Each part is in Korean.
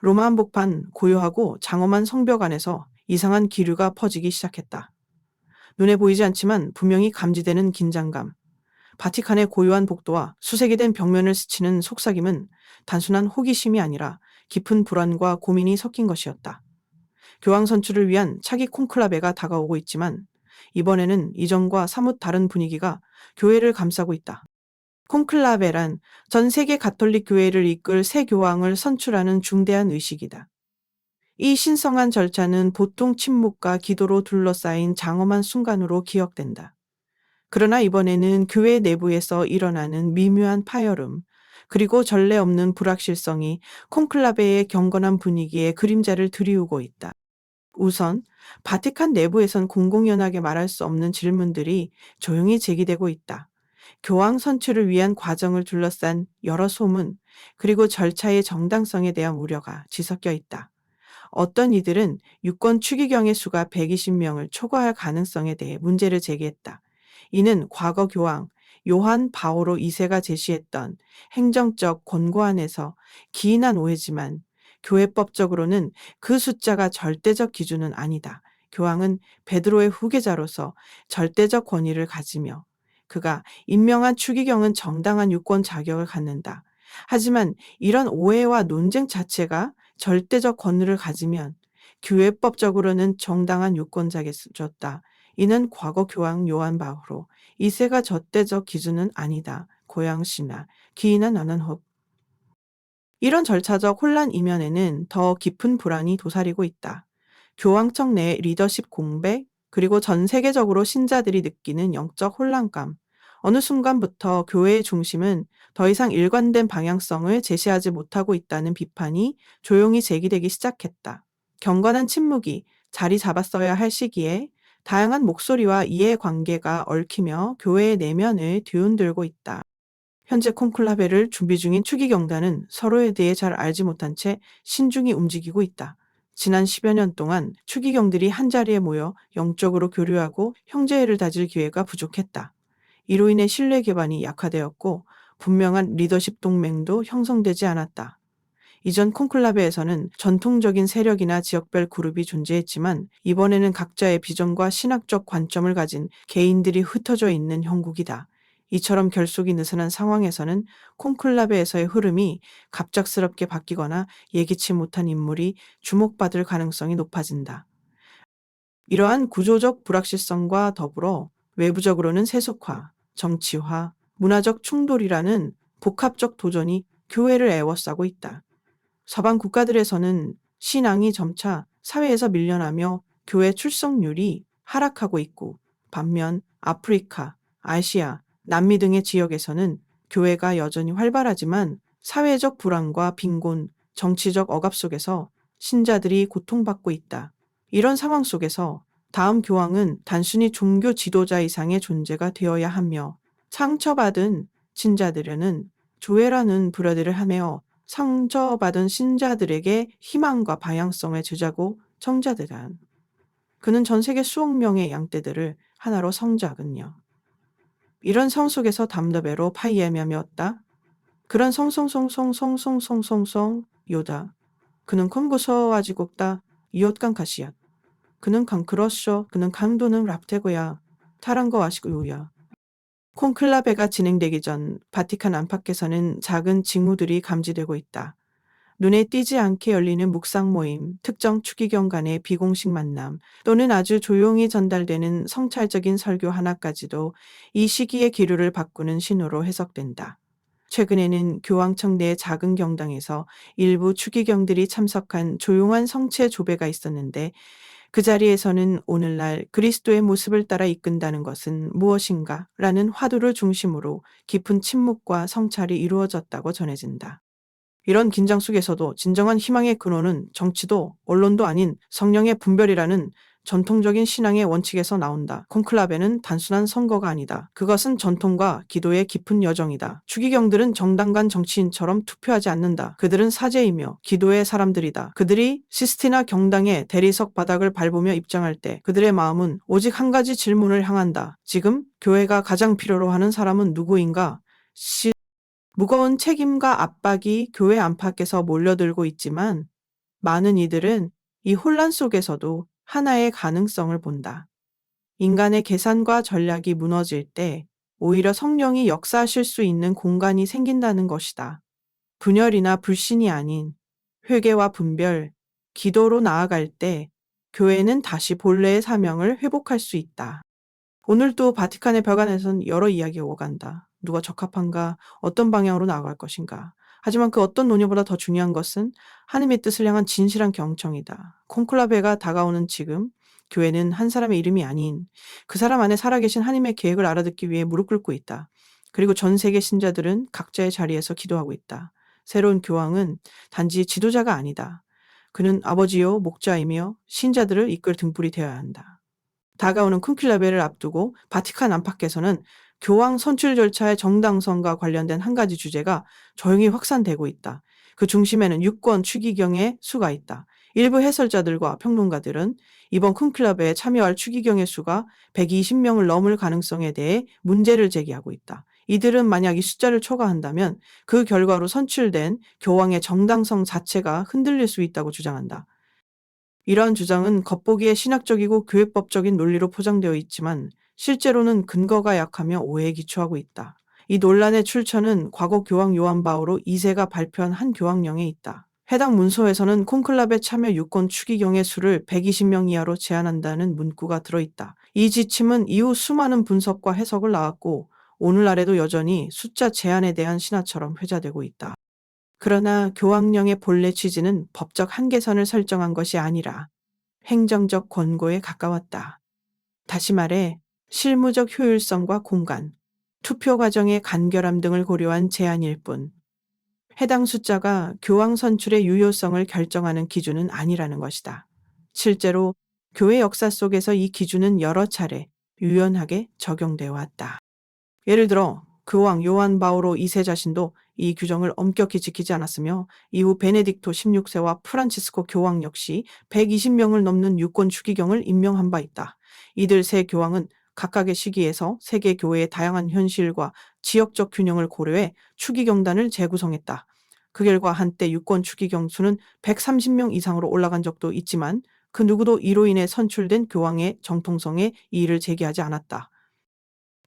로마 한복판 고요하고 장엄한 성벽 안에서 이상한 기류가 퍼지기 시작했다. 눈에 보이지 않지만 분명히 감지되는 긴장감, 바티칸의 고요한 복도와 수색이 된 벽면을 스치는 속삭임은 단순한 호기심이 아니라 깊은 불안과 고민이 섞인 것이었다. 교황 선출을 위한 차기 콘클라베가 다가오고 있지만 이번에는 이전과 사뭇 다른 분위기가 교회를 감싸고 있다. 콘클라베란 전 세계 가톨릭 교회를 이끌 새 교황을 선출하는 중대한 의식이다. 이 신성한 절차는 보통 침묵과 기도로 둘러싸인 장엄한 순간으로 기억된다. 그러나 이번에는 교회 내부에서 일어나는 미묘한 파열음, 그리고 전례 없는 불확실성이 콘클라베의 경건한 분위기에 그림자를 들이우고 있다. 우선 바티칸 내부에선 공공연하게 말할 수 없는 질문들이 조용히 제기되고 있다. 교황 선출을 위한 과정을 둘러싼 여러 소문, 그리고 절차의 정당성에 대한 우려가 뒤섞여 있다. 어떤 이들은 유권 추기경의 수가 120명을 초과할 가능성에 대해 문제를 제기했다. 이는 과거 교황 요한 바오로 2세가 제시했던 행정적 권고안에서 기인한 오해지만 교회법적으로는 그 숫자가 절대적 기준은 아니다. 교황은 베드로의 후계자로서 절대적 권위를 가지며 그가 임명한 추기경은 정당한 유권 자격을 갖는다. 하지만 이런 오해와 논쟁 자체가 절대적 권위를 가지면 교회법적으로는 정당한 유권자에게 줬다. 이는 과거 교황 요한 바오로 2세가 절대적 기준은 아니다. 고양시나 기인한 나는 헛. 이런 절차적 혼란 이면에는 더 깊은 불안이 도사리고 있다. 교황청 내 리더십 공백, 그리고 전 세계적으로 신자들이 느끼는 영적 혼란감. 어느 순간부터 교회의 중심은 더 이상 일관된 방향성을 제시하지 못하고 있다는 비판이 조용히 제기되기 시작했다. 경건한 침묵이 자리 잡았어야 할 시기에 다양한 목소리와 이해관계가 얽히며 교회의 내면을 뒤흔들고 있다. 현재 콘클라베를 준비 중인 추기경단은 서로에 대해 잘 알지 못한 채 신중히 움직이고 있다. 지난 10여 년 동안 추기경들이 한자리에 모여 영적으로 교류하고 형제애를 다질 기회가 부족했다. 이로 인해 신뢰 기반이 약화되었고 분명한 리더십 동맹도 형성되지 않았다. 이전 콘클라베에서는 전통적인 세력이나 지역별 그룹이 존재했지만 이번에는 각자의 비전과 신학적 관점을 가진 개인들이 흩어져 있는 형국이다. 이처럼 결속이 느슨한 상황에서는 콘클라베에서의 흐름이 갑작스럽게 바뀌거나 예기치 못한 인물이 주목받을 가능성이 높아진다. 이러한 구조적 불확실성과 더불어 외부적으로는 세속화, 정치화, 문화적 충돌이라는 복합적 도전이 교회를 에워싸고 있다. 서방 국가들에서는 신앙이 점차 사회에서 밀려나며 교회 출석률이 하락하고 있고 반면 아프리카, 아시아, 남미 등의 지역에서는 교회가 여전히 활발하지만 사회적 불안과 빈곤, 정치적 억압 속에서 신자들이 고통받고 있다. 이런 상황 속에서 다음 교황은 단순히 종교 지도자 이상의 존재가 되어야 하며 상처받은 신자들에는 조회라는 부르짖을 하며 상처받은 신자들에게 희망과 방향성을 주자고 청자들한 그는 전 세계 수억 명의 양떼들을 하나로 성자군요. 이런 성 속에서 담더베로 파이에며였다. 그런 성송송송송송송송송 요다. 그는 컴고서와지곡다 이옷간 가시야. 그는 강크러쇼 그는 강도는 랍테고야. 타란거 아시고 요야. 콘클라베가 진행되기 전 바티칸 안팎에서는 작은 징후들이 감지되고 있다. 눈에 띄지 않게 열리는 묵상 모임, 특정 추기경 간의 비공식 만남, 또는 아주 조용히 전달되는 성찰적인 설교 하나까지도 이 시기의 기류를 바꾸는 신호로 해석된다. 최근에는 교황청 내 작은 경당에서 일부 추기경들이 참석한 조용한 성체 조배가 있었는데 그 자리에서는 오늘날 그리스도의 모습을 따라 이끈다는 것은 무엇인가? 라는 화두를 중심으로 깊은 침묵과 성찰이 이루어졌다고 전해진다. 이런 긴장 속에서도 진정한 희망의 근원은 정치도 언론도 아닌 성령의 분별이라는 전통적인 신앙의 원칙에서 나온다. 콘클라베는 단순한 선거가 아니다. 그것은 전통과 기도의 깊은 여정이다. 추기경들은 정당 간 정치인처럼 투표하지 않는다. 그들은 사제이며 기도의 사람들이다. 그들이 시스티나 경당의 대리석 바닥을 밟으며 입장할 때 그들의 마음은 오직 한 가지 질문을 향한다. 지금 교회가 가장 필요로 하는 사람은 누구인가? 무거운 책임과 압박이 교회 안팎에서 몰려들고 있지만 많은 이들은 이 혼란 속에서도 하나의 가능성을 본다. 인간의 계산과 전략이 무너질 때 오히려 성령이 역사하실 수 있는 공간이 생긴다는 것이다. 분열이나 불신이 아닌 회개와 분별, 기도로 나아갈 때 교회는 다시 본래의 사명을 회복할 수 있다. 오늘도 바티칸의 벽안에선 여러 이야기가 오간다. 누가 적합한가? 어떤 방향으로 나아갈 것인가? 하지만 그 어떤 논의보다 더 중요한 것은 하나님의 뜻을 향한 진실한 경청이다. 콘클라베가 다가오는 지금 교회는 한 사람의 이름이 아닌 그 사람 안에 살아계신 하나님의 계획을 알아듣기 위해 무릎 꿇고 있다. 그리고 전 세계 신자들은 각자의 자리에서 기도하고 있다. 새로운 교황은 단지 지도자가 아니다. 그는 아버지요 목자이며 신자들을 이끌 등불이 되어야 한다. 다가오는 콘클라베를 앞두고 바티칸 안팎에서는 교황 선출 절차의 정당성과 관련된 한 가지 주제가 조용히 확산되고 있다. 그 중심에는 유권 추기경의 수가 있다. 일부 해설자들과 평론가들은 이번 콘클라베에 참여할 추기경의 수가 120명을 넘을 가능성에 대해 문제를 제기하고 있다. 이들은 만약 이 숫자를 초과한다면 그 결과로 선출된 교황의 정당성 자체가 흔들릴 수 있다고 주장한다. 이러한 주장은 겉보기에 신학적이고 교회법적인 논리로 포장되어 있지만 실제로는 근거가 약하며 오해에 기초하고 있다. 이 논란의 출처는 과거 교황 요한 바오로 2세가 발표한 한 교황령에 있다. 해당 문서에서는 콘클라베 참여 유권 추기경의 수를 120명 이하로 제한한다는 문구가 들어있다. 이 지침은 이후 수많은 분석과 해석을 낳았고 오늘날에도 여전히 숫자 제한에 대한 신화처럼 회자되고 있다. 그러나 교황령의 본래 취지는 법적 한계선을 설정한 것이 아니라 행정적 권고에 가까웠다. 다시 말해 실무적 효율성과 공간, 투표 과정의 간결함 등을 고려한 제안일 뿐 해당 숫자가 교황 선출의 유효성을 결정하는 기준은 아니라는 것이다. 실제로 교회 역사 속에서 이 기준은 여러 차례 유연하게 적용되어 왔다. 예를 들어 교황 요한 바오로 2세 자신도 이 규정을 엄격히 지키지 않았으며 이후 베네딕토 16세와 프란치스코 교황 역시 120명을 넘는 유권 추기경을 임명한 바 있다. 이들 세 교황은 각각의 시기에서 세계 교회의 다양한 현실과 지역적 균형을 고려해 추기경단을 재구성했다. 그 결과 한때 유권 추기경 수는 130명 이상으로 올라간 적도 있지만 그 누구도 이로 인해 선출된 교황의 정통성에 이의를 제기하지 않았다.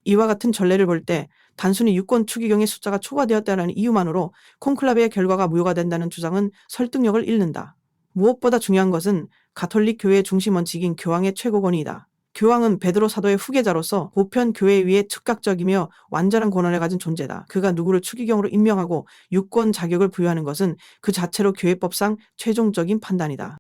이와 같은 전례를 볼 때 단순히 유권 추기경의 숫자가 초과되었다는 이유만으로 콘클라베의 결과가 무효가 된다는 주장은 설득력을 잃는다. 무엇보다 중요한 것은 가톨릭 교회의 중심 원칙인 교황의 최고 권위이다. 교황은 베드로 사도의 후계자로서 보편 교회 위에 즉각적이며 완전한 권한을 가진 존재다. 그가 누구를 추기경으로 임명하고 유권 자격을 부여하는 것은 그 자체로 교회법상 최종적인 판단이다.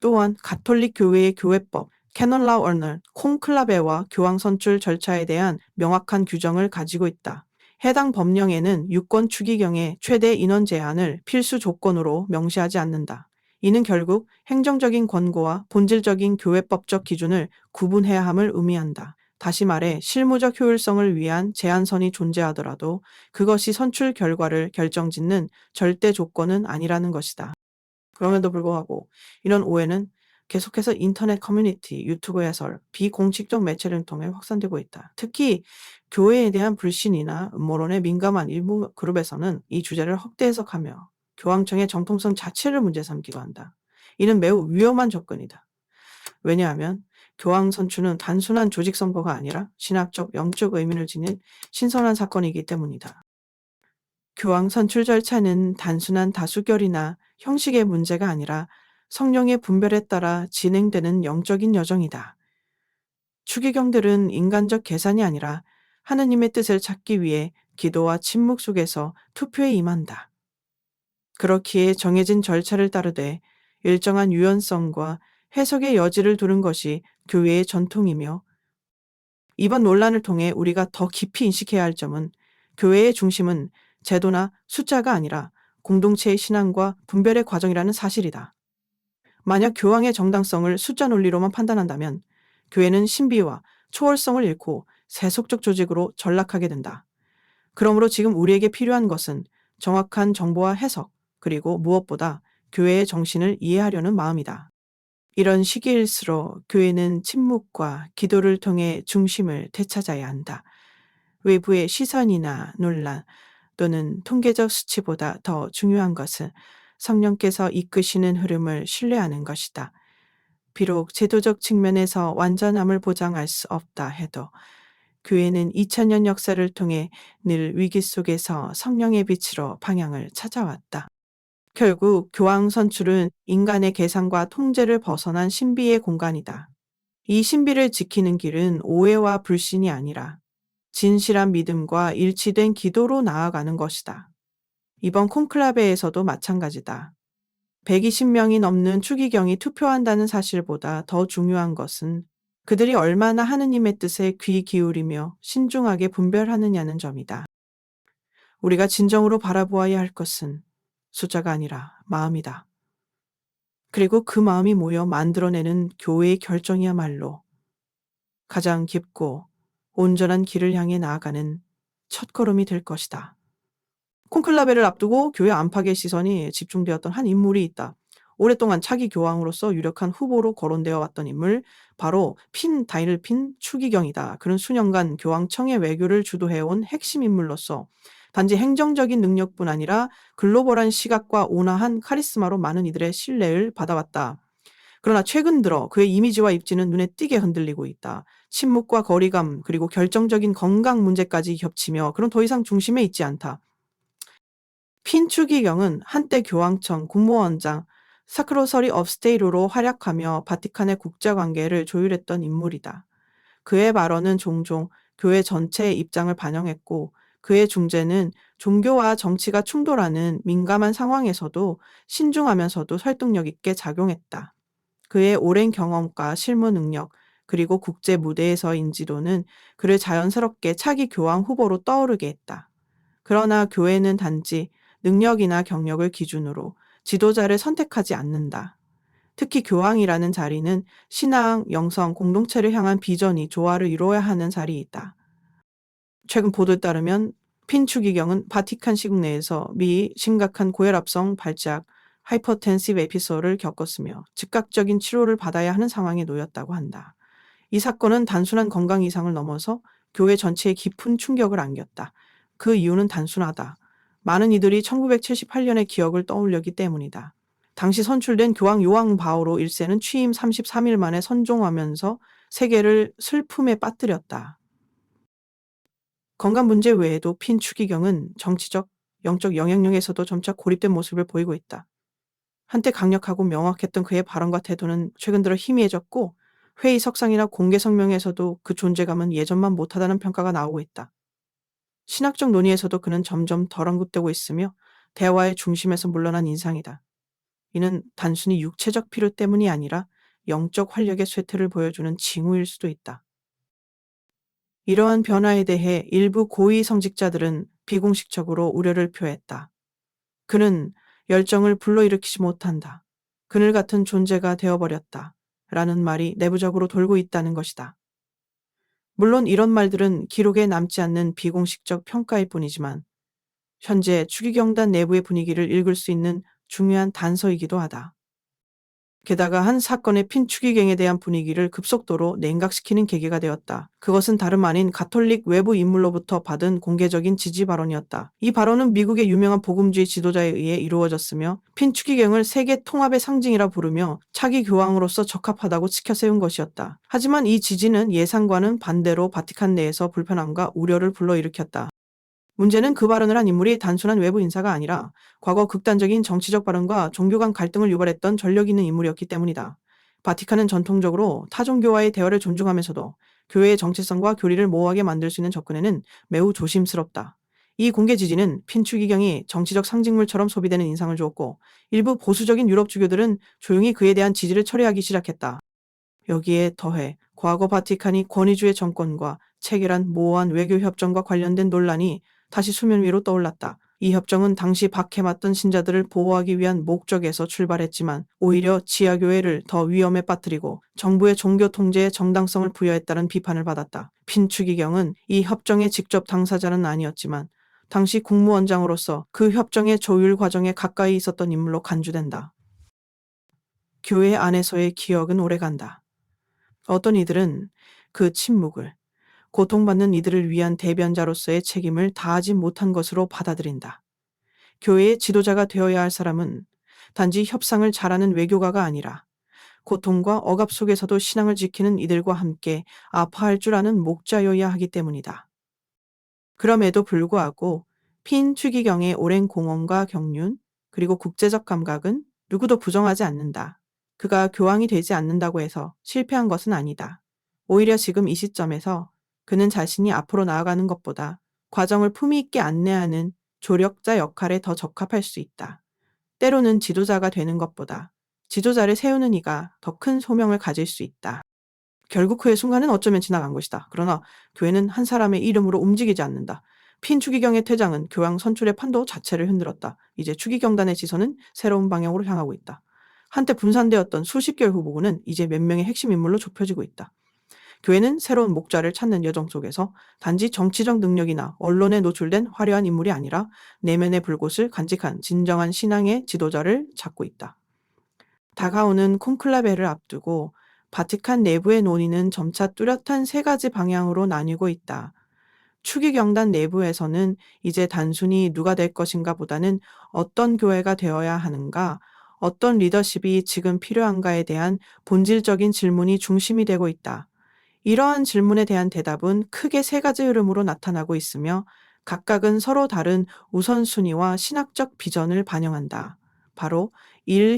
또한 가톨릭 교회의 교회법 캐논 라우 얼널 콘클라베와 교황 선출 절차에 대한 명확한 규정을 가지고 있다. 해당 법령에는 유권 추기경의 최대 인원 제한을 필수 조건으로 명시하지 않는다. 이는 결국 행정적인 권고와 본질적인 교회법적 기준을 구분해야 함을 의미한다. 다시 말해 실무적 효율성을 위한 제한선이 존재하더라도 그것이 선출 결과를 결정짓는 절대 조건은 아니라는 것이다. 그럼에도 불구하고 이런 오해는 계속해서 인터넷 커뮤니티, 유튜브 해설, 비공식적 매체를 통해 확산되고 있다. 특히 교회에 대한 불신이나 음모론에 민감한 일부 그룹에서는 이 주제를 확대 해석하며 교황청의 정통성 자체를 문제 삼기도 한다. 이는 매우 위험한 접근이다. 왜냐하면 교황 선출은 단순한 조직 선거가 아니라 신학적, 영적 의미를 지닌 신선한 사건이기 때문이다. 교황 선출 절차는 단순한 다수결이나 형식의 문제가 아니라 성령의 분별에 따라 진행되는 영적인 여정이다. 추기경들은 인간적 계산이 아니라 하느님의 뜻을 찾기 위해 기도와 침묵 속에서 투표에 임한다. 그렇기에 정해진 절차를 따르되 일정한 유연성과 해석의 여지를 두는 것이 교회의 전통이며 이번 논란을 통해 우리가 더 깊이 인식해야 할 점은 교회의 중심은 제도나 숫자가 아니라 공동체의 신앙과 분별의 과정이라는 사실이다. 만약 교황의 정당성을 숫자 논리로만 판단한다면 교회는 신비와 초월성을 잃고 세속적 조직으로 전락하게 된다. 그러므로 지금 우리에게 필요한 것은 정확한 정보와 해석, 그리고 무엇보다 교회의 정신을 이해하려는 마음이다. 이런 시기일수록 교회는 침묵과 기도를 통해 중심을 되찾아야 한다. 외부의 시선이나 논란 또는 통계적 수치보다 더 중요한 것은 성령께서 이끄시는 흐름을 신뢰하는 것이다. 비록 제도적 측면에서 완전함을 보장할 수 없다 해도 교회는 2000년 역사를 통해 늘 위기 속에서 성령의 빛으로 방향을 찾아왔다. 결국 교황 선출은 인간의 계산과 통제를 벗어난 신비의 공간이다. 이 신비를 지키는 길은 오해와 불신이 아니라 진실한 믿음과 일치된 기도로 나아가는 것이다. 이번 콘클라베에서도 마찬가지다. 120명이 넘는 추기경이 투표한다는 사실보다 더 중요한 것은 그들이 얼마나 하느님의 뜻에 귀 기울이며 신중하게 분별하느냐는 점이다. 우리가 진정으로 바라보아야 할 것은 숫자가 아니라 마음이다. 그리고 그 마음이 모여 만들어내는 교회의 결정이야말로 가장 깊고 온전한 길을 향해 나아가는 첫걸음이 될 것이다. 콘클라베를 앞두고 교회 안팎의 시선이 집중되었던 한 인물이 있다. 오랫동안 차기 교황으로서 유력한 후보로 거론되어 왔던 인물, 바로 핀 다일핀 추기경이다. 그는 수년간 교황청의 외교를 주도해온 핵심 인물로서 단지 행정적인 능력뿐 아니라 글로벌한 시각과 온화한 카리스마로 많은 이들의 신뢰를 받아왔다. 그러나 최근 들어 그의 이미지와 입지는 눈에 띄게 흔들리고 있다. 침묵과 거리감, 그리고 결정적인 건강 문제까지 겹치며 그는 더 이상 중심에 있지 않다. 핀 추기경은 한때 교황청 국무원장 사크로서리 업스테이로로 활약하며 바티칸의 국제관계를 조율했던 인물이다. 그의 발언은 종종 교회 전체의 입장을 반영했고 그의 중재는 종교와 정치가 충돌하는 민감한 상황에서도 신중하면서도 설득력 있게 작용했다. 그의 오랜 경험과 실무 능력, 그리고 국제 무대에서의 인지도는 그를 자연스럽게 차기 교황 후보로 떠오르게 했다. 그러나 교회는 단지 능력이나 경력을 기준으로 지도자를 선택하지 않는다. 특히 교황이라는 자리는 신앙, 영성, 공동체를 향한 비전이 조화를 이루어야 하는 자리이다. 최근 보도에 따르면 핀 추기경은 바티칸 시국 내에서 미 심각한 고혈압성 발작, 하이퍼텐시브 에피소드를 겪었으며 즉각적인 치료를 받아야 하는 상황에 놓였다고 한다. 이 사건은 단순한 건강 이상을 넘어서 교회 전체에 깊은 충격을 안겼다. 그 이유는 단순하다. 많은 이들이 1978년의 기억을 떠올렸기 때문이다. 당시 선출된 교황 요한 바오로 1세는 취임 33일 만에 선종하면서 세계를 슬픔에 빠뜨렸다. 건강 문제 외에도 핀 추기경은 정치적, 영적 영향력에서도 점차 고립된 모습을 보이고 있다. 한때 강력하고 명확했던 그의 발언과 태도는 최근 들어 희미해졌고 회의석상이나 공개 성명에서도 그 존재감은 예전만 못하다는 평가가 나오고 있다. 신학적 논의에서도 그는 점점 덜 언급되고 있으며 대화의 중심에서 물러난 인상이다. 이는 단순히 육체적 필요 때문이 아니라 영적 활력의 쇠퇴를 보여주는 징후일 수도 있다. 이러한 변화에 대해 일부 고위 성직자들은 비공식적으로 우려를 표했다. 그는 열정을 불러일으키지 못한다. 그늘 같은 존재가 되어버렸다. 라는 말이 내부적으로 돌고 있다는 것이다. 물론 이런 말들은 기록에 남지 않는 비공식적 평가일 뿐이지만 현재 추기경단 내부의 분위기를 읽을 수 있는 중요한 단서이기도 하다. 게다가 한 사건의 핀 추기경에 대한 분위기를 급속도로 냉각시키는 계기가 되었다. 그것은 다름 아닌 가톨릭 외부 인물로부터 받은 공개적인 지지 발언이었다. 이 발언은 미국의 유명한 복음주의 지도자에 의해 이루어졌으며 핀 추기경을 세계 통합의 상징이라 부르며 차기 교황으로서 적합하다고 치켜세운 것이었다. 하지만 이 지지는 예상과는 반대로 바티칸 내에서 불편함과 우려를 불러일으켰다. 문제는 그 발언을 한 인물이 단순한 외부 인사가 아니라 과거 극단적인 정치적 발언과 종교 간 갈등을 유발했던 전력 있는 인물이었기 때문이다. 바티칸은 전통적으로 타종교와의 대화를 존중하면서도 교회의 정체성과 교리를 모호하게 만들 수 있는 접근에는 매우 조심스럽다. 이 공개 지지는 핀 추기경이 정치적 상징물처럼 소비되는 인상을 주었고 일부 보수적인 유럽 주교들은 조용히 그에 대한 지지를 철회하기 시작했다. 여기에 더해 과거 바티칸이 권위주의 정권과 체결한 모호한 외교 협정과 관련된 논란이 다시 수면 위로 떠올랐다. 이 협정은 당시 박해맞던 신자들을 보호하기 위한 목적에서 출발했지만 오히려 지하교회를 더 위험에 빠뜨리고 정부의 종교 통제에 정당성을 부여했다는 비판을 받았다. 핀 추기경은 이 협정의 직접 당사자는 아니었지만 당시 국무원장으로서 그 협정의 조율 과정에 가까이 있었던 인물로 간주된다. 교회 안에서의 기억은 오래간다. 어떤 이들은 그 침묵을 고통받는 이들을 위한 대변자로서의 책임을 다하지 못한 것으로 받아들인다. 교회의 지도자가 되어야 할 사람은 단지 협상을 잘하는 외교가가 아니라 고통과 억압 속에서도 신앙을 지키는 이들과 함께 아파할 줄 아는 목자여야 하기 때문이다. 그럼에도 불구하고 핀 추기경의 오랜 공헌과 경륜, 그리고 국제적 감각은 누구도 부정하지 않는다. 그가 교황이 되지 않는다고 해서 실패한 것은 아니다. 오히려 지금 이 시점에서 그는 자신이 앞으로 나아가는 것보다 과정을 품위 있게 안내하는 조력자 역할에 더 적합할 수 있다. 때로는 지도자가 되는 것보다 지도자를 세우는 이가 더 큰 소명을 가질 수 있다. 결국 그의 순간은 어쩌면 지나간 것이다. 그러나 교회는 한 사람의 이름으로 움직이지 않는다. 핀 추기경의 퇴장은 교황 선출의 판도 자체를 흔들었다. 이제 추기경단의 시선은 새로운 방향으로 향하고 있다. 한때 분산되었던 수십 개의 후보군은 이제 몇 명의 핵심 인물로 좁혀지고 있다. 교회는 새로운 목자를 찾는 여정 속에서 단지 정치적 능력이나 언론에 노출된 화려한 인물이 아니라 내면의 불꽃을 간직한 진정한 신앙의 지도자를 찾고 있다. 다가오는 콘클라베를 앞두고 바티칸 내부의 논의는 점차 뚜렷한 세 가지 방향으로 나뉘고 있다. 추기경단 내부에서는 이제 단순히 누가 될 것인가 보다는 어떤 교회가 되어야 하는가, 어떤 리더십이 지금 필요한가에 대한 본질적인 질문이 중심이 되고 있다. 이러한 질문에 대한 대답은 크게 세 가지 흐름으로 나타나고 있으며 각각은 서로 다른 우선순위와 신학적 비전을 반영한다. 바로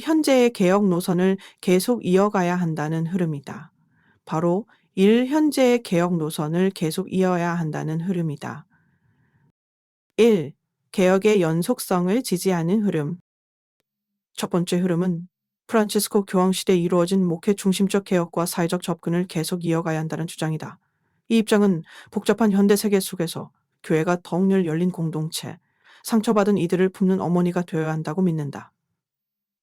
현재의 개혁 노선을 계속 이어가야 한다는 흐름이다. 바로 현재의 개혁 노선을 계속 이어야 한다는 흐름이다. 1. 개혁의 연속성을 지지하는 흐름. 첫 번째 흐름은 프란치스코 교황 시대에 이루어진 목회 중심적 개혁과 사회적 접근을 계속 이어가야 한다는 주장이다. 이 입장은 복잡한 현대 세계 속에서 교회가 더욱 늘 열린 공동체, 상처받은 이들을 품는 어머니가 되어야 한다고 믿는다.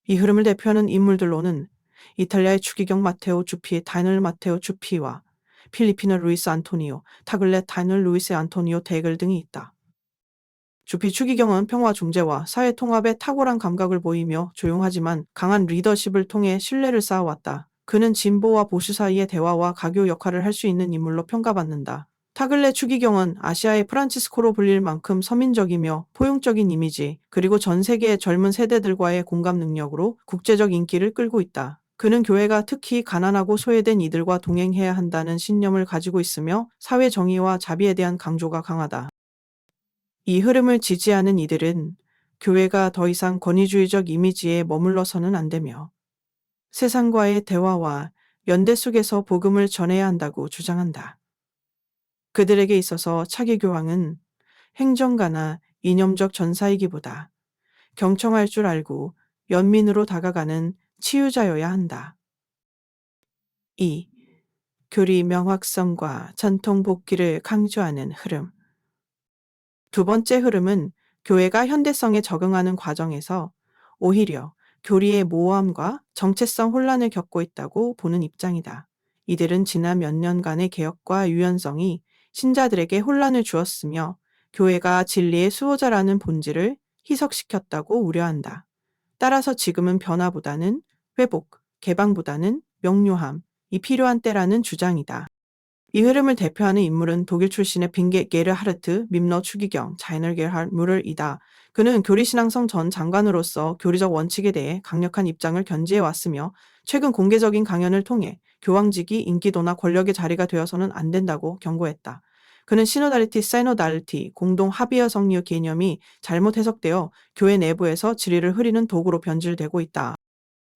이 흐름을 대표하는 인물들로는 이탈리아의 추기경 마테오 주피 다이널 마테오 주피와 필리핀의 루이스 안토니오 타글레 다이널 루이스 안토니오 데글 등이 있다. 주피 추기경은 평화 중재와 사회 통합에 탁월한 감각을 보이며 조용하지만 강한 리더십을 통해 신뢰를 쌓아왔다. 그는 진보와 보수 사이의 대화와 가교 역할을 할 수 있는 인물로 평가받는다. 타글레 추기경은 아시아의 프란치스코로 불릴 만큼 서민적이며 포용적인 이미지, 그리고 전 세계의 젊은 세대들과의 공감 능력으로 국제적 인기를 끌고 있다. 그는 교회가 특히 가난하고 소외된 이들과 동행해야 한다는 신념을 가지고 있으며 사회 정의와 자비에 대한 강조가 강하다. 이 흐름을 지지하는 이들은 교회가 더 이상 권위주의적 이미지에 머물러서는 안 되며 세상과의 대화와 연대 속에서 복음을 전해야 한다고 주장한다. 그들에게 있어서 차기 교황은 행정가나 이념적 전사이기보다 경청할 줄 알고 연민으로 다가가는 치유자여야 한다. 2. 교리 명확성과 전통 복귀를 강조하는 흐름. 두 번째 흐름은 교회가 현대성에 적응하는 과정에서 오히려 교리의 모호함과 정체성 혼란을 겪고 있다고 보는 입장이다. 이들은 지난 몇 년간의 개혁과 유연성이 신자들에게 혼란을 주었으며 교회가 진리의 수호자라는 본질을 희석시켰다고 우려한다. 따라서 지금은 변화보다는 회복, 개방보다는 명료함이 필요한 때라는 주장이다. 이 흐름을 대표하는 인물은 독일 출신의 빙게 게르하르트 밈러 추기경 자이널 게르하르트 뮤럴이다. 그는 교리신앙성 전 장관으로서 교리적 원칙에 대해 강력한 입장을 견지해 왔으며 최근 공개적인 강연을 통해 교황직이 인기도나 권력의 자리가 되어서는 안 된다고 경고했다. 그는 시노달리티, 사이노달리티, 공동 합의어 성리의 개념이 잘못 해석되어 교회 내부에서 질의를 흐리는 도구로 변질되고 있다.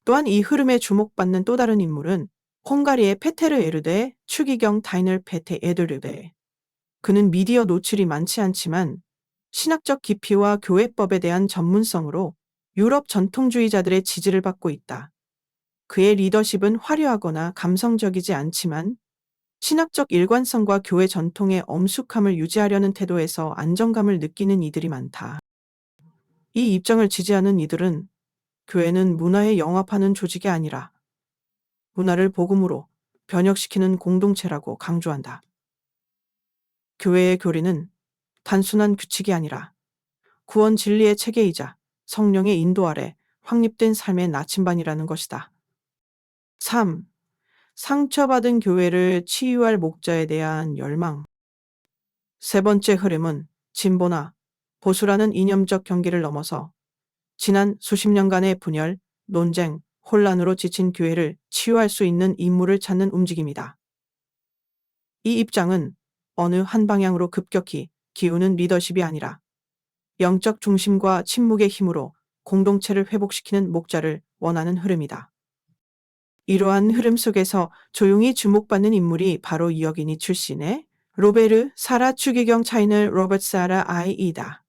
또한 이 흐름에 주목받는 또 다른 인물은 헝가리의 페테르 에르데 추기경 다이널 페테 에드르베. 그는 미디어 노출이 많지 않지만 신학적 깊이와 교회법에 대한 전문성으로 유럽 전통주의자들의 지지를 받고 있다. 그의 리더십은 화려하거나 감성적이지 않지만 신학적 일관성과 교회 전통의 엄숙함을 유지하려는 태도에서 안정감을 느끼는 이들이 많다. 이 입장을 지지하는 이들은 교회는 문화에 영합하는 조직이 아니라 문화를 복음으로 변혁시키는 공동체라고 강조한다. 교회의 교리는 단순한 규칙이 아니라 구원 진리의 체계이자 성령의 인도 아래 확립된 삶의 나침반이라는 것이다. 3. 상처받은 교회를 치유할 목자에 대한 열망. 세 번째 흐름은 진보나 보수라는 이념적 경계를 넘어서 지난 수십 년간의 분열, 논쟁, 혼란으로 지친 교회를 치유할 수 있는 인물을 찾는 움직임이다. 이 입장은 어느 한 방향으로 급격히 기우는 리더십이 아니라 영적 중심과 침묵의 힘으로 공동체를 회복시키는 목자를 원하는 흐름이다. 이러한 흐름 속에서 조용히 주목받는 인물이 바로 여기니 출신의 로베르 사라 추기경 차이널 로버트 사라 아이이다.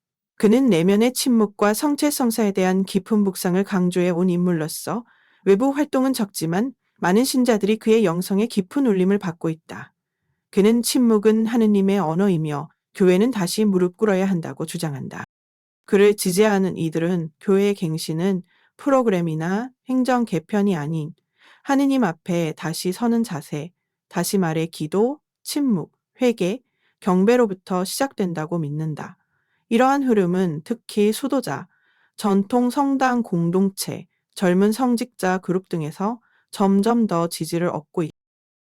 그는 내면의 침묵과 성체성사에 대한 깊은 묵상을 강조해 온 인물로서 외부 활동은 적지만 많은 신자들이 그의 영성에 깊은 울림을 받고 있다. 그는 침묵은 하느님의 언어이며 교회는 다시 무릎 꿇어야 한다고 주장한다. 그를 지지하는 이들은 교회의 갱신은 프로그램이나 행정 개편이 아닌 하느님 앞에 다시 서는 자세, 다시 말해 기도, 침묵, 회개, 경배로부터 시작된다고 믿는다. 이러한 흐름은 특히 수도자, 전통 성당 공동체, 젊은 성직자 그룹 등에서 점점 더 지지를 얻고 있다.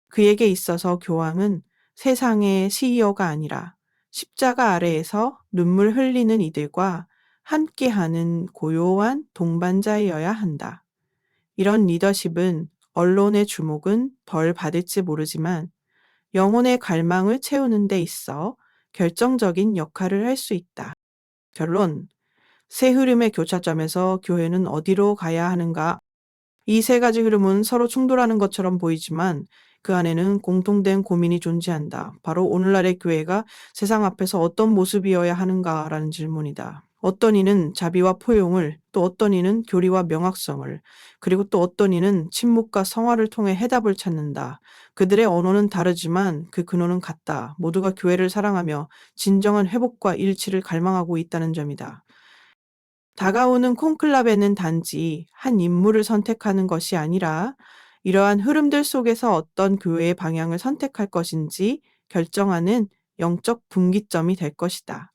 그에게 있어서 교황은 세상의 CEO가 아니라 십자가 아래에서 눈물 흘리는 이들과 함께하는 고요한 동반자여야 한다. 이런 리더십은 언론의 주목은 덜 받을지 모르지만 영혼의 갈망을 채우는 데 있어 결정적인 역할을 할 수 있다. 결론, 세 흐름의 교차점에서 교회는 어디로 가야 하는가? 이 세 가지 흐름은 서로 충돌하는 것처럼 보이지만 그 안에는 공통된 고민이 존재한다. 바로 오늘날의 교회가 세상 앞에서 어떤 모습이어야 하는가라는 질문이다. 어떤 이는 자비와 포용을, 또 어떤 이는 교리와 명확성을, 그리고 또 어떤 이는 침묵과 성화를 통해 해답을 찾는다. 그들의 언어는 다르지만 그 근원은 같다. 모두가 교회를 사랑하며 진정한 회복과 일치를 갈망하고 있다는 점이다. 다가오는 콘클라베는 단지 한 인물을 선택하는 것이 아니라 이러한 흐름들 속에서 어떤 교회의 방향을 선택할 것인지 결정하는 영적 분기점이 될 것이다.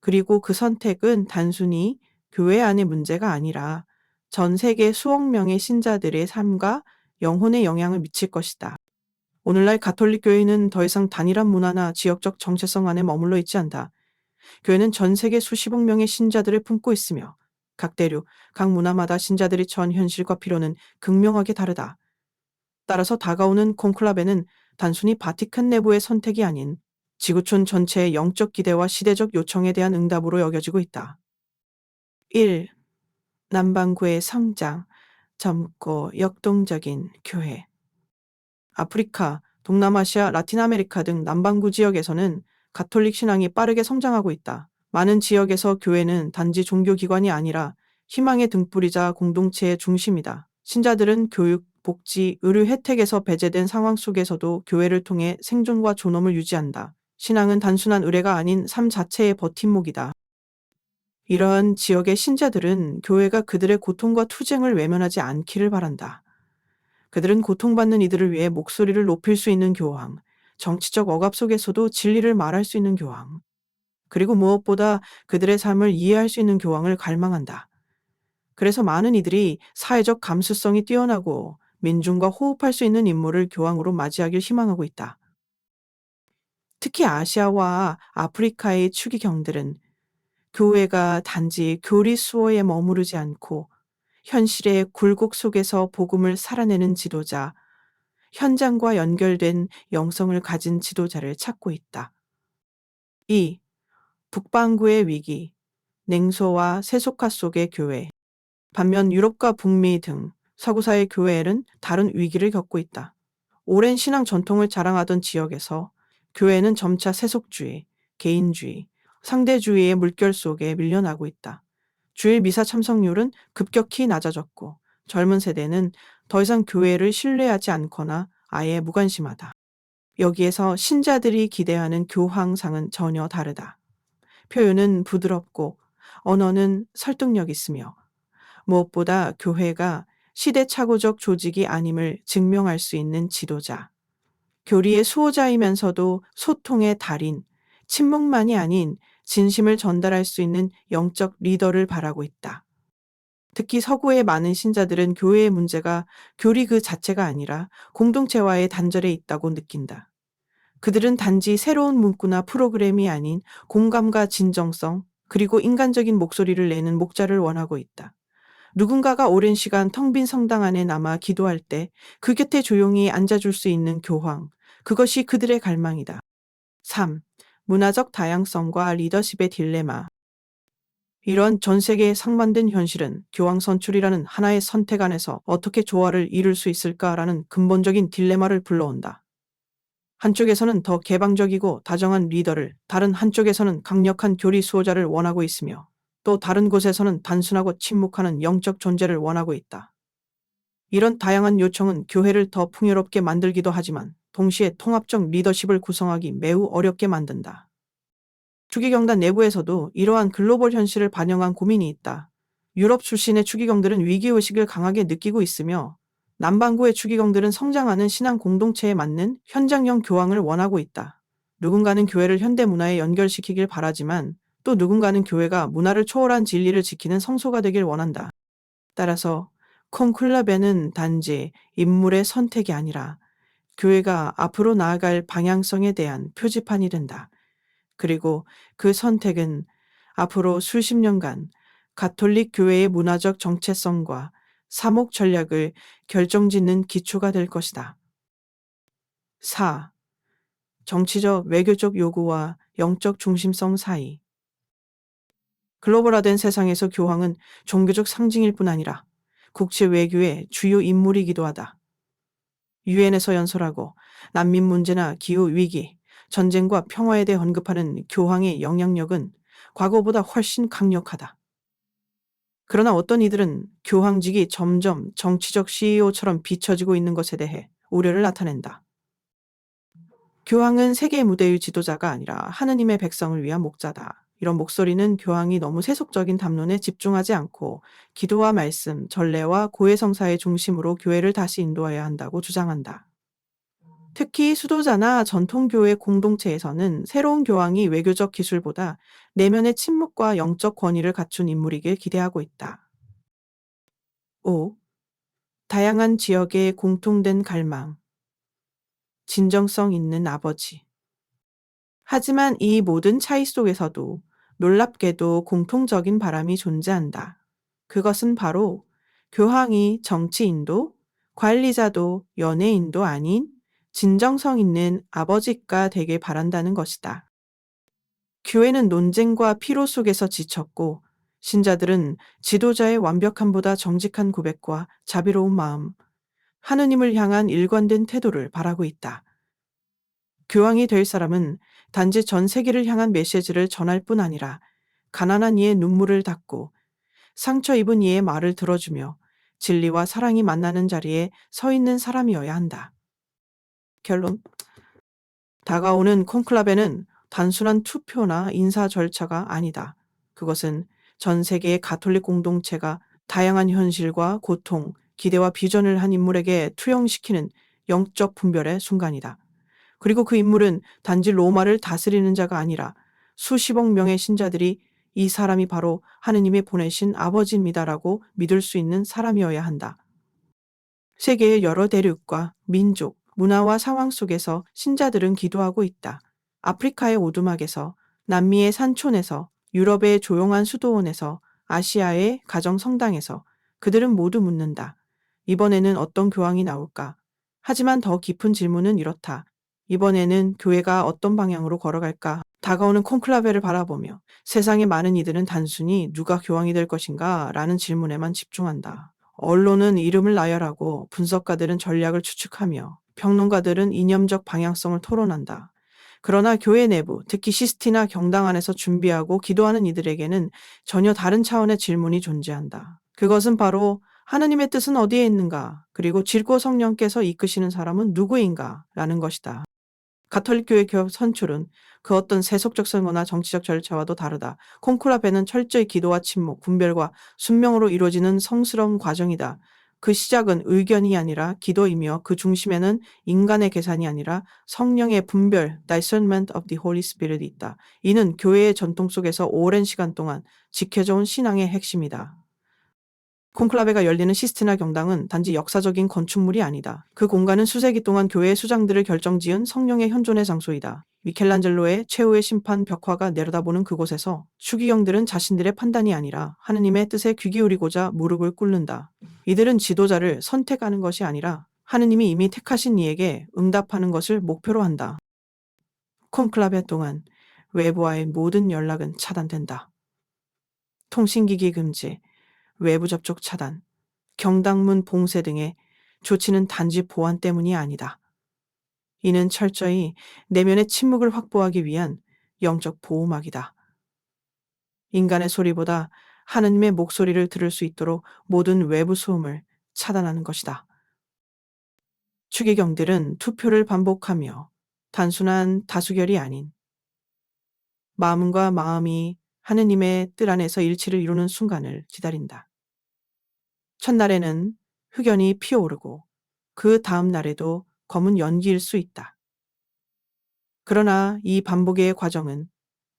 그리고 그 선택은 단순히 교회 안의 문제가 아니라 전 세계 수억 명의 신자들의 삶과 영혼에 영향을 미칠 것이다. 오늘날 가톨릭 교회는 더 이상 단일한 문화나 지역적 정체성 안에 머물러 있지 않다. 교회는 전 세계 수십억 명의 신자들을 품고 있으며 각 대륙, 각 문화마다 신자들이 처한 현실과 필요는 극명하게 다르다. 따라서 다가오는 콘클라베는 단순히 바티칸 내부의 선택이 아닌 지구촌 전체의 영적 기대와 시대적 요청에 대한 응답으로 여겨지고 있다. 1. 남반구의 성장, 젊고 역동적인 교회. 아프리카, 동남아시아, 라틴 아메리카 등 남반구 지역에서는 가톨릭 신앙이 빠르게 성장하고 있다. 많은 지역에서 교회는 단지 종교기관이 아니라 희망의 등불이자 공동체의 중심이다. 신자들은 교육, 복지, 의료 혜택에서 배제된 상황 속에서도 교회를 통해 생존과 존엄을 유지한다. 신앙은 단순한 의례가 아닌 삶 자체의 버팀목이다. 이러한 지역의 신자들은 교회가 그들의 고통과 투쟁을 외면하지 않기를 바란다. 그들은 고통받는 이들을 위해 목소리를 높일 수 있는 교황, 정치적 억압 속에서도 진리를 말할 수 있는 교황, 그리고 무엇보다 그들의 삶을 이해할 수 있는 교황을 갈망한다. 그래서 많은 이들이 사회적 감수성이 뛰어나고 민중과 호흡할 수 있는 인물을 교황으로 맞이하길 희망하고 있다. 특히 아시아와 아프리카의 추기경들은 교회가 단지 교리 수어에 머무르지 않고 현실의 굴곡 속에서 복음을 살아내는 지도자, 현장과 연결된 영성을 가진 지도자를 찾고 있다. 2. 북반구의 위기, 냉소와 세속화 속의 교회. 반면 유럽과 북미 등 서구사의 교회는 다른 위기를 겪고 있다. 오랜 신앙 전통을 자랑하던 지역에서 교회는 점차 세속주의, 개인주의, 상대주의의 물결 속에 밀려나고 있다. 주일 미사 참석률은 급격히 낮아졌고 젊은 세대는 더 이상 교회를 신뢰하지 않거나 아예 무관심하다. 여기에서 신자들이 기대하는 교황상은 전혀 다르다. 표현은 부드럽고 언어는 설득력 있으며 무엇보다 교회가 시대착오적 조직이 아님을 증명할 수 있는 지도자. 교리의 수호자이면서도 소통의 달인, 침묵만이 아닌 진심을 전달할 수 있는 영적 리더를 바라고 있다. 특히 서구의 많은 신자들은 교회의 문제가 교리 그 자체가 아니라 공동체와의 단절에 있다고 느낀다. 그들은 단지 새로운 문구나 프로그램이 아닌 공감과 진정성, 그리고 인간적인 목소리를 내는 목자를 원하고 있다. 누군가가 오랜 시간 텅 빈 성당 안에 남아 기도할 때 그 곁에 조용히 앉아줄 수 있는 교황. 그것이 그들의 갈망이다. 3. 문화적 다양성과 리더십의 딜레마. 이런 전 세계에 상반된 현실은 교황 선출이라는 하나의 선택 안에서 어떻게 조화를 이룰 수 있을까라는 근본적인 딜레마를 불러온다. 한쪽에서는 더 개방적이고 다정한 리더를, 다른 한쪽에서는 강력한 교리 수호자를 원하고 있으며, 또 다른 곳에서는 단순하고 침묵하는 영적 존재를 원하고 있다. 이런 다양한 요청은 교회를 더 풍요롭게 만들기도 하지만 동시에 통합적 리더십을 구성하기 매우 어렵게 만든다. 추기경단 내부에서도 이러한 글로벌 현실을 반영한 고민이 있다. 유럽 출신의 추기경들은 위기의식을 강하게 느끼고 있으며, 남반구의 추기경들은 성장하는 신앙 공동체에 맞는 현장형 교황을 원하고 있다. 누군가는 교회를 현대 문화에 연결시키길 바라지만, 또 누군가는 교회가 문화를 초월한 진리를 지키는 성소가 되길 원한다. 따라서 콘클라베는 단지 인물의 선택이 아니라 교회가 앞으로 나아갈 방향성에 대한 표지판이 된다. 그리고 그 선택은 앞으로 수십 년간 가톨릭 교회의 문화적 정체성과 사목 전략을 결정짓는 기초가 될 것이다. 4. 정치적 외교적 요구와 영적 중심성 사이. 글로벌화된 세상에서 교황은 종교적 상징일 뿐 아니라 국제 외교의 주요 인물이기도 하다. 유엔에서 연설하고 난민 문제나 기후 위기, 전쟁과 평화에 대해 언급하는 교황의 영향력은 과거보다 훨씬 강력하다. 그러나 어떤 이들은 교황직이 점점 정치적 CEO처럼 비춰지고 있는 것에 대해 우려를 나타낸다. 교황은 세계의 무대의 지도자가 아니라 하느님의 백성을 위한 목자다. 이런 목소리는 교황이 너무 세속적인 담론에 집중하지 않고 기도와 말씀, 전례와 고해성사의 중심으로 교회를 다시 인도해야 한다고 주장한다. 특히 수도자나 전통교회 공동체에서는 새로운 교황이 외교적 기술보다 내면의 침묵과 영적 권위를 갖춘 인물이길 기대하고 있다. 5. 다양한 지역의 공통된 갈망. 진정성 있는 아버지. 하지만 이 모든 차이 속에서도 놀랍게도 공통적인 바람이 존재한다. 그것은 바로 교황이 정치인도 관리자도 연예인도 아닌 진정성 있는 아버지가 되길 바란다는 것이다. 교회는 논쟁과 피로 속에서 지쳤고, 신자들은 지도자의 완벽함보다 정직한 고백과 자비로운 마음, 하느님을 향한 일관된 태도를 바라고 있다. 교황이 될 사람은 단지 전 세계를 향한 메시지를 전할 뿐 아니라 가난한 이의 눈물을 닦고 상처 입은 이의 말을 들어주며 진리와 사랑이 만나는 자리에 서 있는 사람이어야 한다. 결론. 다가오는 콘클라베는 단순한 투표나 인사 절차가 아니다. 그것은 전 세계의 가톨릭 공동체가 다양한 현실과 고통, 기대와 비전을 한 인물에게 투영시키는 영적 분별의 순간이다. 그리고 그 인물은 단지 로마를 다스리는 자가 아니라 수십억 명의 신자들이 이 사람이 바로 하느님이 보내신 아버지입니다라고 믿을 수 있는 사람이어야 한다. 세계의 여러 대륙과 민족, 문화와 상황 속에서 신자들은 기도하고 있다. 아프리카의 오두막에서, 남미의 산촌에서, 유럽의 조용한 수도원에서, 아시아의 가정 성당에서 그들은 모두 묻는다. 이번에는 어떤 교황이 나올까? 하지만 더 깊은 질문은 이렇다. 이번에는 교회가 어떤 방향으로 걸어갈까? 다가오는 콘클라베를 바라보며 세상의 많은 이들은 단순히 누가 교황이 될 것인가? 라는 질문에만 집중한다. 언론은 이름을 나열하고 분석가들은 전략을 추측하며 평론가들은 이념적 방향성을 토론한다. 그러나 교회 내부, 특히 시스티나 경당 안에서 준비하고 기도하는 이들에게는 전혀 다른 차원의 질문이 존재한다. 그것은 바로 하느님의 뜻은 어디에 있는가? 그리고 질고 성령께서 이끄시는 사람은 누구인가? 라는 것이다. 가톨릭 교회 교회 선출은 그 어떤 세속적 선거나 정치적 절차와도 다르다. 콘클라베는 철저히 기도와 침묵, 분별과 순명으로 이루어지는 성스러운 과정이다. 그 시작은 의견이 아니라 기도이며 그 중심에는 인간의 계산이 아니라 성령의 분별, discernment of the Holy Spirit이 있다. 이는 교회의 전통 속에서 오랜 시간 동안 지켜져 온 신앙의 핵심이다. 콘클라베가 열리는 시스티나 경당은 단지 역사적인 건축물이 아니다. 그 공간은 수세기 동안 교회의 수장들을 결정지은 성령의 현존의 장소이다. 미켈란젤로의 최후의 심판 벽화가 내려다보는 그곳에서 추기경들은 자신들의 판단이 아니라 하느님의 뜻에 귀 기울이고자 무릎을 꿇는다. 이들은 지도자를 선택하는 것이 아니라 하느님이 이미 택하신 이에게 응답하는 것을 목표로 한다. 콘클라베 동안 외부와의 모든 연락은 차단된다. 통신기기 금지, 외부 접촉 차단, 경당문 봉쇄 등의 조치는 단지 보안 때문이 아니다. 이는 철저히 내면의 침묵을 확보하기 위한 영적 보호막이다. 인간의 소리보다 하느님의 목소리를 들을 수 있도록 모든 외부 소음을 차단하는 것이다. 추기경들은 투표를 반복하며 단순한 다수결이 아닌 마음과 마음이 하느님의 뜻 안에서 일치를 이루는 순간을 기다린다. 첫날에는 흑연이 피어오르고 그 다음 날에도 검은 연기일 수 있다. 그러나 이 반복의 과정은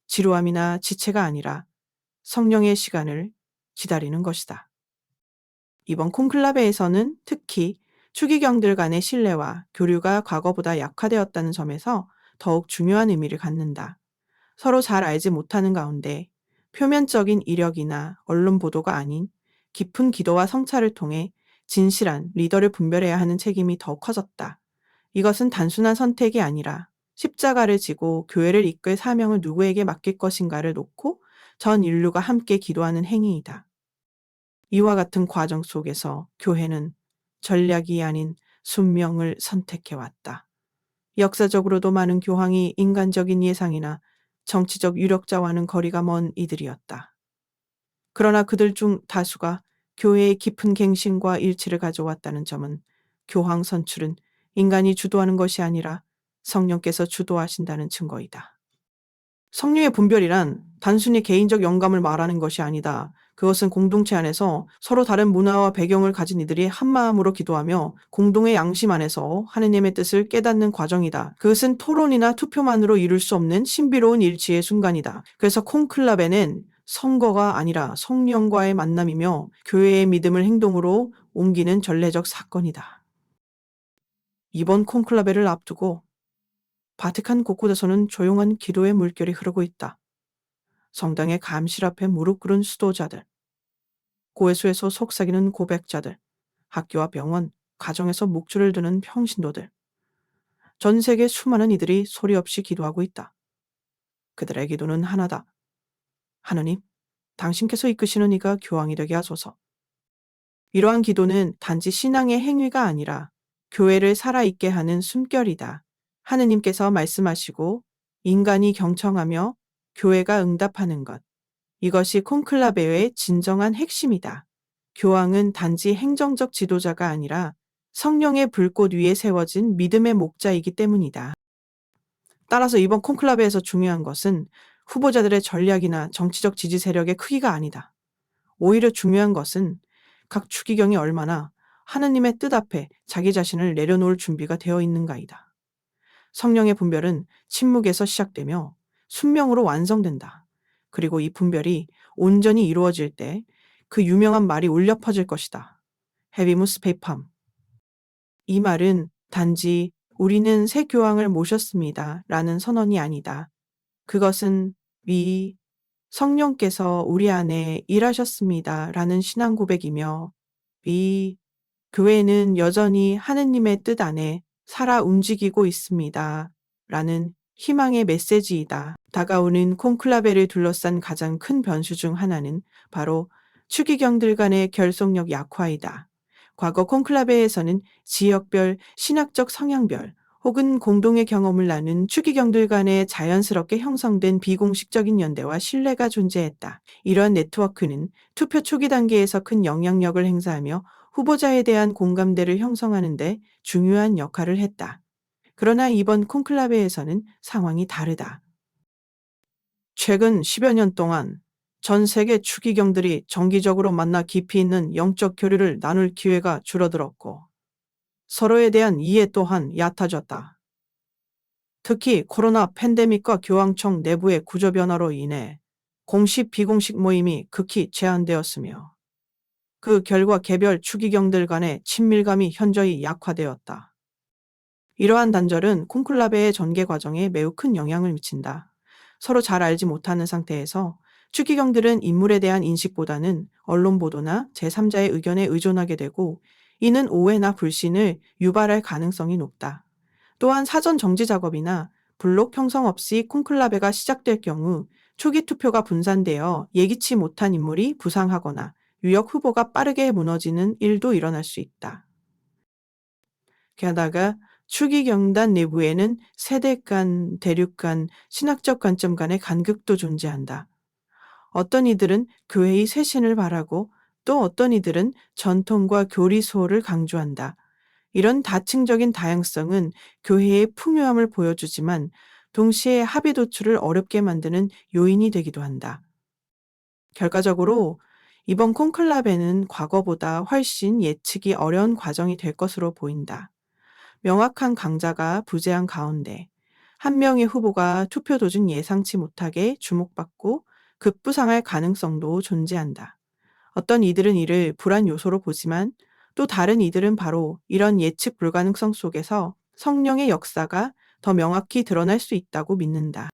지루함이나 지체가 아니라 성령의 시간을 기다리는 것이다. 이번 콘클라베에서는 특히 추기경들 간의 신뢰와 교류가 과거보다 약화되었다는 점에서 더욱 중요한 의미를 갖는다. 서로 잘 알지 못하는 가운데 표면적인 이력이나 언론 보도가 아닌 깊은 기도와 성찰을 통해 진실한 리더를 분별해야 하는 책임이 더 커졌다. 이것은 단순한 선택이 아니라 십자가를 지고 교회를 이끌 사명을 누구에게 맡길 것인가를 놓고 전 인류가 함께 기도하는 행위이다. 이와 같은 과정 속에서 교회는 전략이 아닌 순명을 선택해왔다. 역사적으로도 많은 교황이 인간적인 예상이나 정치적 유력자와는 거리가 먼 이들이었다. 그러나 그들 중 다수가 교회의 깊은 갱신과 일치를 가져왔다는 점은 교황 선출은 인간이 주도하는 것이 아니라 성령께서 주도하신다는 증거이다. 성령의 분별이란 단순히 개인적 영감을 말하는 것이 아니다. 그것은 공동체 안에서 서로 다른 문화와 배경을 가진 이들이 한마음으로 기도하며 공동의 양심 안에서 하느님의 뜻을 깨닫는 과정이다. 그것은 토론이나 투표만으로 이룰 수 없는 신비로운 일치의 순간이다. 그래서 콘클라베는 선거가 아니라 성령과의 만남이며 교회의 믿음을 행동으로 옮기는 전례적 사건이다. 이번 콘클라베를 앞두고 바티칸 곳곳에서는 조용한 기도의 물결이 흐르고 있다. 성당의 감실 앞에 무릎 꿇은 수도자들, 고해수에서 속삭이는 고백자들, 학교와 병원, 가정에서 묵주를 드는 평신도들. 전 세계 수많은 이들이 소리 없이 기도하고 있다. 그들의 기도는 하나다. 하느님, 당신께서 이끄시는 이가 교황이 되게 하소서. 이러한 기도는 단지 신앙의 행위가 아니라 교회를 살아있게 하는 숨결이다. 하느님께서 말씀하시고 인간이 경청하며 교회가 응답하는 것. 이것이 콘클라베의 진정한 핵심이다. 교황은 단지 행정적 지도자가 아니라 성령의 불꽃 위에 세워진 믿음의 목자이기 때문이다. 따라서 이번 콘클라베에서 중요한 것은 후보자들의 전략이나 정치적 지지 세력의 크기가 아니다. 오히려 중요한 것은 각 추기경이 얼마나 하느님의 뜻 앞에 자기 자신을 내려놓을 준비가 되어 있는가이다. 성령의 분별은 침묵에서 시작되며 순명으로 완성된다. 그리고 이 분별이 온전히 이루어질 때 그 유명한 말이 울려 퍼질 것이다. 헤비무스 페이팜. 이 말은 단지 우리는 새 교황을 모셨습니다 라는 선언이 아니다. 그것은 성령께서 우리 안에 일하셨습니다 라는 신앙 고백이며 교회는 여전히 하느님의 뜻 안에 살아 움직이고 있습니다 라는 희망의 메시지이다. 다가오는 콘클라베를 둘러싼 가장 큰 변수 중 하나는 바로 추기경들 간의 결속력 약화이다. 과거 콘클라베에서는 지역별, 신학적 성향별 혹은 공동의 경험을 나눈 추기경들 간에 자연스럽게 형성된 비공식적인 연대와 신뢰가 존재했다. 이러한 네트워크는 투표 초기 단계에서 큰 영향력을 행사하며 후보자에 대한 공감대를 형성하는 데 중요한 역할을 했다. 그러나 이번 콘클라베에서는 상황이 다르다. 최근 10여 년 동안 전 세계 추기경들이 정기적으로 만나 깊이 있는 영적 교류를 나눌 기회가 줄어들었고 서로에 대한 이해 또한 얕아졌다. 특히 코로나 팬데믹과 교황청 내부의 구조 변화로 인해 공식 비공식 모임이 극히 제한되었으며 그 결과 개별 추기경들 간의 친밀감이 현저히 약화되었다. 이러한 단절은 콘클라베의 전개 과정에 매우 큰 영향을 미친다. 서로 잘 알지 못하는 상태에서 추기경들은 인물에 대한 인식보다는 언론 보도나 제3자의 의견에 의존하게 되고, 이는 오해나 불신을 유발할 가능성이 높다. 또한 사전 정지 작업이나 블록 형성 없이 콘클라베가 시작될 경우 초기 투표가 분산되어 예기치 못한 인물이 부상하거나 유력 후보가 빠르게 무너지는 일도 일어날 수 있다. 게다가 추기경단 내부에는 세대 간, 대륙 간, 신학적 관점 간의 간극도 존재한다. 어떤 이들은 교회의 쇄신을 바라고, 또 어떤 이들은 전통과 교리소를 강조한다. 이런 다층적인 다양성은 교회의 풍요함을 보여주지만 동시에 합의 도출을 어렵게 만드는 요인이 되기도 한다. 결과적으로 이번 콘클라베는 과거보다 훨씬 예측이 어려운 과정이 될 것으로 보인다. 명확한 강자가 부재한 가운데 한 명의 후보가 투표 도중 예상치 못하게 주목받고 급부상할 가능성도 존재한다. 어떤 이들은 이를 불안 요소로 보지만, 또 다른 이들은 바로 이런 예측 불가능성 속에서 성령의 역사가 더 명확히 드러날 수 있다고 믿는다.